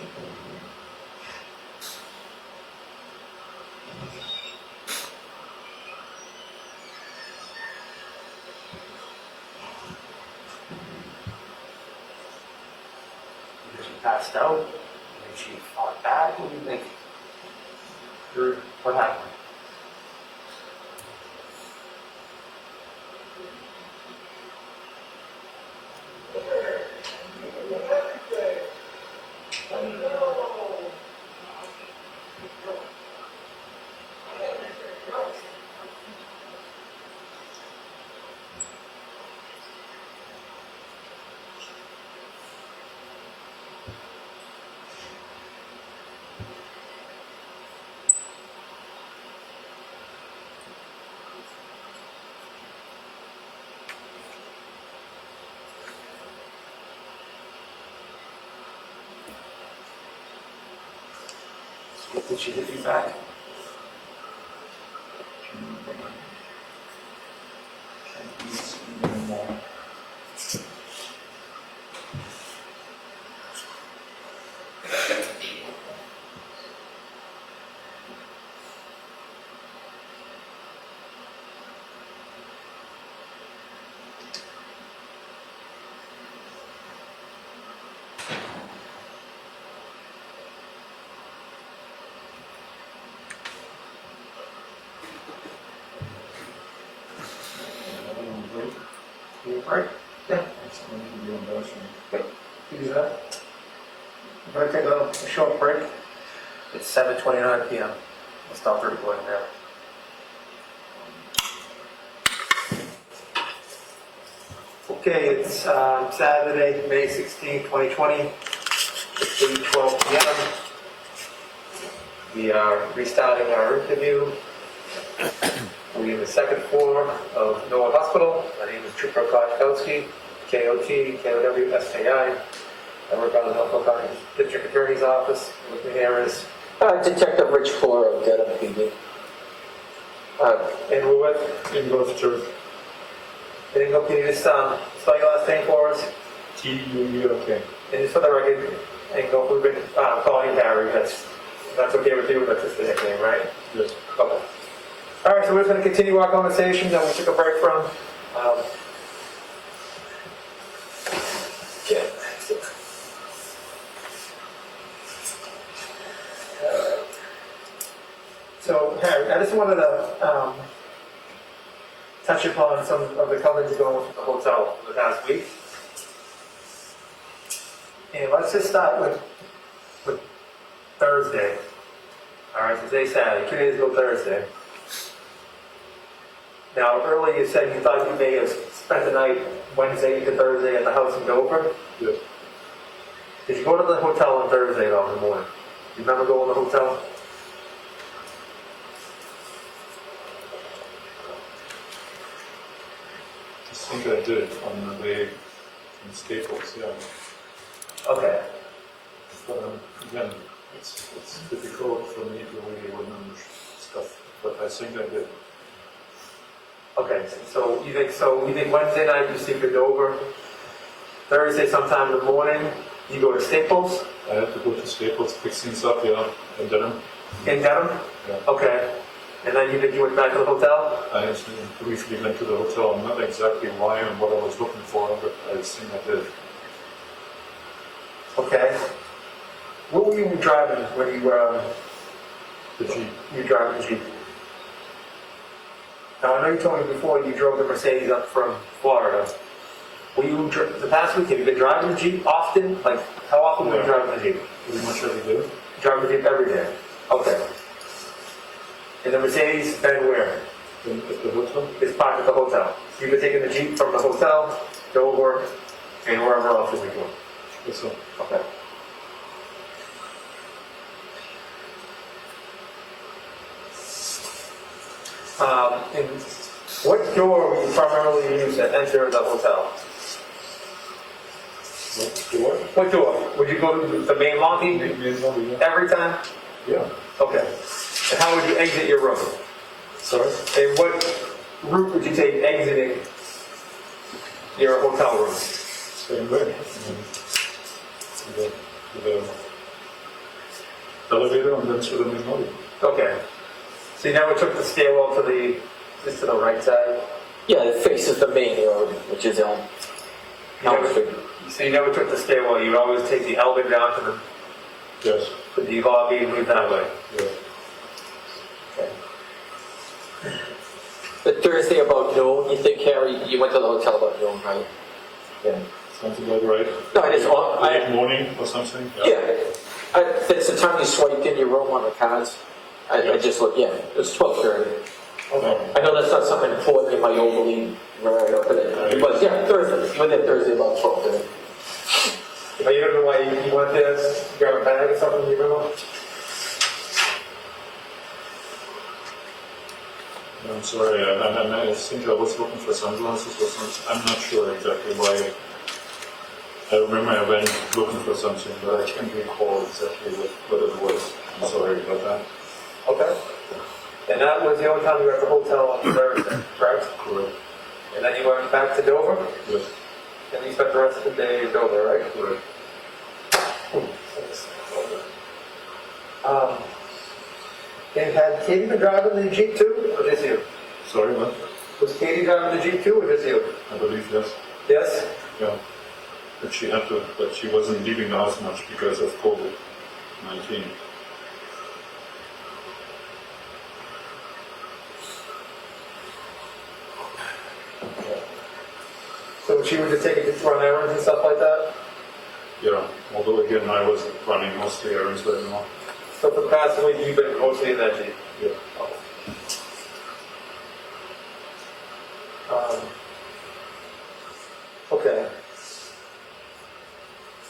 Either she passed out, either she fought back, what do you think? What happened? Did she hit you back? You break? Yeah. It's going to be embarrassing. You do that. We're going to take a short break. It's 7:29 p.m. We'll stop the recording now. Okay, it's Saturday, May 16, 2020. It's 8:12 p.m. We are restarting our interview. We're in the second floor of Norwood Hospital. My name is Trooper Kotkowski, KOT, I work on the Norfolk County District Attorney's Office. With me here is Detective Rich Fuller of Dedham PD. and we're with Ingolf Tuerk. Ingolf. Can you just spell your last name for us? Tuerk. And just for the record, Ingolf, we've been calling you Harry. That's okay with you. That's just the nickname, right? Yes. Okay. All right, so we're just going to continue our conversation that we took a break from. Okay. So, Harry, I just wanted to touch upon some of the comments going from the hotel for the past week. And let's just start with Thursday. All right, so today's Saturday, 2 days ago Thursday. Now, earlier you said you thought you may have spent the night Wednesday to Thursday at the house in Dover. Yes. Did you go to the hotel on Thursday though in the morning? You remember going to the hotel? I think I did on the way from Staples, yeah. Okay. But again, it's difficult for me to really remember stuff, but I think I did. Okay, so you think Wednesday night you sleep in Dover, Thursday sometime in the morning, you go to Staples I have to go to Staples, fix things up, yeah, and then in Dedham? Yeah. Okay. And then you think you went back to the hotel? I actually briefly went to the hotel. I'm not exactly why and what I was looking for, but I think I did. Okay. What were you driving when you The Jeep. you driving the Jeep? Now I know you told me before you drove the Mercedes up from Florida. Were you the past week? Have you been driving the Jeep often? Like how often were you Yeah. driving the Jeep? Pretty much every day. Driving the Jeep every day. Okay. And the Mercedes been where? At the hotel? It's parked at the hotel. You've been taking the Jeep from the hotel to over and wherever else you've been going. Yes, sir. Okay. And what door will you primarily use to enter the hotel? What door? What door? Would you go to the main lobby Main lobby, yeah. every time? Yeah. Okay. And how would you exit your room? Sorry? And what route would you take exiting your hotel room? Same way. The elevator and then through the main lobby. Okay. So you never took the stairwell just to the right side? Yeah, it faces the main road, which is on You Elm never, Street. so you never took the stairwell, you would always take the elevator down to Yes. the lobby and move that way? Yeah. Okay. But Thursday about noon, you think, Harry, you went to the hotel about noon, right? Yeah. Sounds about right. No, it is, Late morning or something? yeah. That's the time you swiped in your room on the cards. I just looked, yeah, it was 12:30. Okay. I know that's not something important in my overly right up in it. But yeah, Thursday. You went there Thursday about 12:30. But you don't know why you went there, grab a bag or something, you remember? I'm sorry, I think I was looking for sunglasses or something. I'm not sure exactly why. I remember I went looking for something, but I can't recall exactly what it was. I'm sorry about that. Okay. And that was the only time you were at the hotel on Thursday, correct? Correct. And then you went back to Dover? Yes, And you spent the rest of the day in Dover, right? correct. And had Katie been driving the Jeep too, or just you? Sorry, what? Was Katie driving the Jeep too, or just you? I believe yes. Yes? Yeah. But she wasn't leaving the house much because of COVID-19. So she would just take it to run errands and stuff like that? Yeah, although again, I was running mostly errands right now. So for the past week, you've been mostly in that Jeep? Yeah. Okay.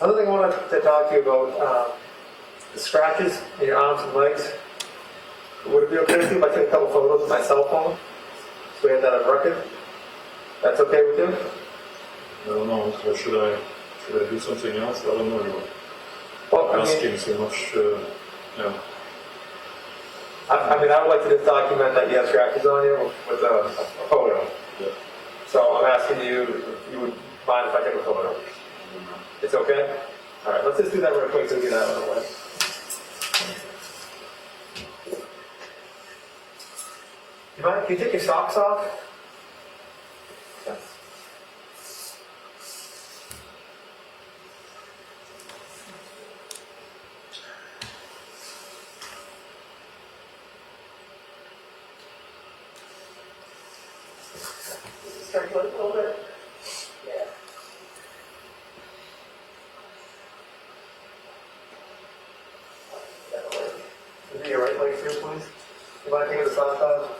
Another thing I wanted to talk to you about, the scratches in your arms and legs. Would it be okay with you if I take a couple photos with my cell phone? So we have that on record? That's okay with you? I don't know, or should I do something else? I don't know. Well, I mean, Asking so much, yeah. I mean, I would like to just document that you have scratches on you with a photo. Yeah. So I'm asking you, if you would mind if I take a photo? It's okay? All right, let's just do that real quick so we get that out of the way. You mind, can you take your socks off? Yes. Circulate a little bit. Yeah. Give me your right leg here, please. You mind taking the socks off?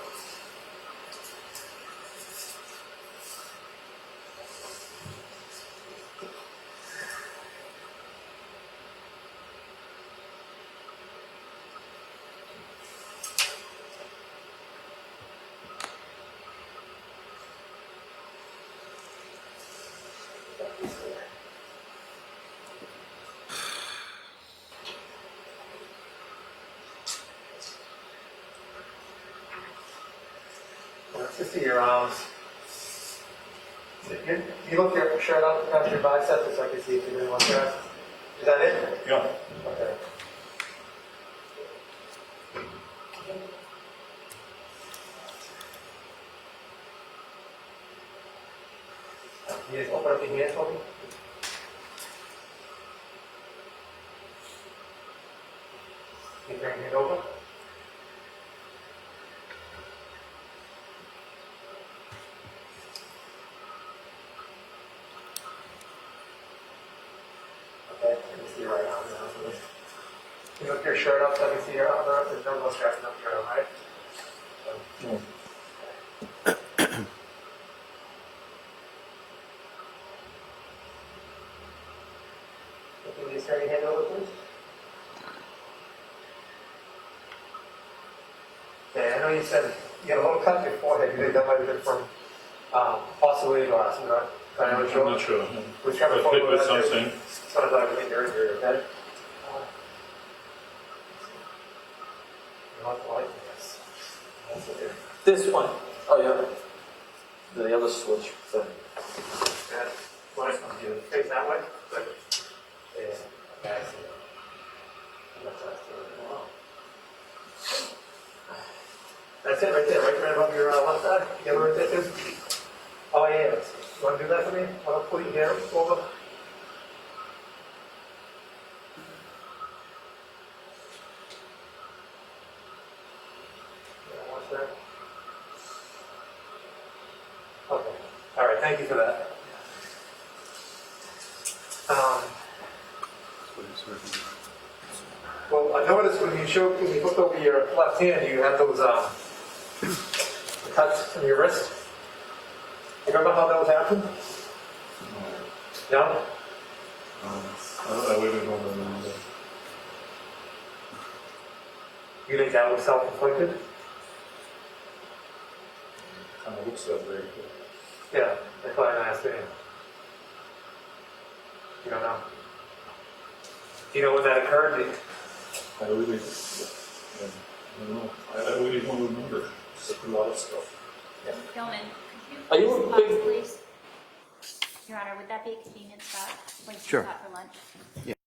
see your arms. You lift your shirt up to cover your biceps so I can see if you're doing one there. Is that it? Yeah. Okay. Can you just open up your hands for me? Can you bring your hand over? Okay, let me see your right arm now. Can you lift your shirt up so I can see your other arm? There's no more strapping up your arm, right? No. Can you just turn your hand over, please? Okay, I know you said you had a little cut in your forehead. You think that might have been from possibly glass, you know? I'm not sure. Whichever But hit photo with that is, something. sometimes I can hit your injury, okay? You want the light? Yes. That's it. This one. Oh, yeah. The other switch thing. Yeah. Want to face that way? Good. Yeah. Okay, I see. That's it right there, right above your left eye. You ever right there too? Oh yeah. You want to do that for me? I'll pull your hair over. Yeah, watch that. Okay. All right. Thank you for that. Well, I noticed when you looked over your left hand, you had those cuts in your wrist. You remember how those happened? No? I really don't remember. You think that was self-inflicted? Kind of looks that way. Yeah, that's why I'm asking. You don't know? Do you know when that occurred? I really, I don't know. I really don't remember. It's a lot of stuff. Gilman, Are could you you a pause, big- please? Your Honor, would that be a convenient spot? Like, Sure. stop for lunch?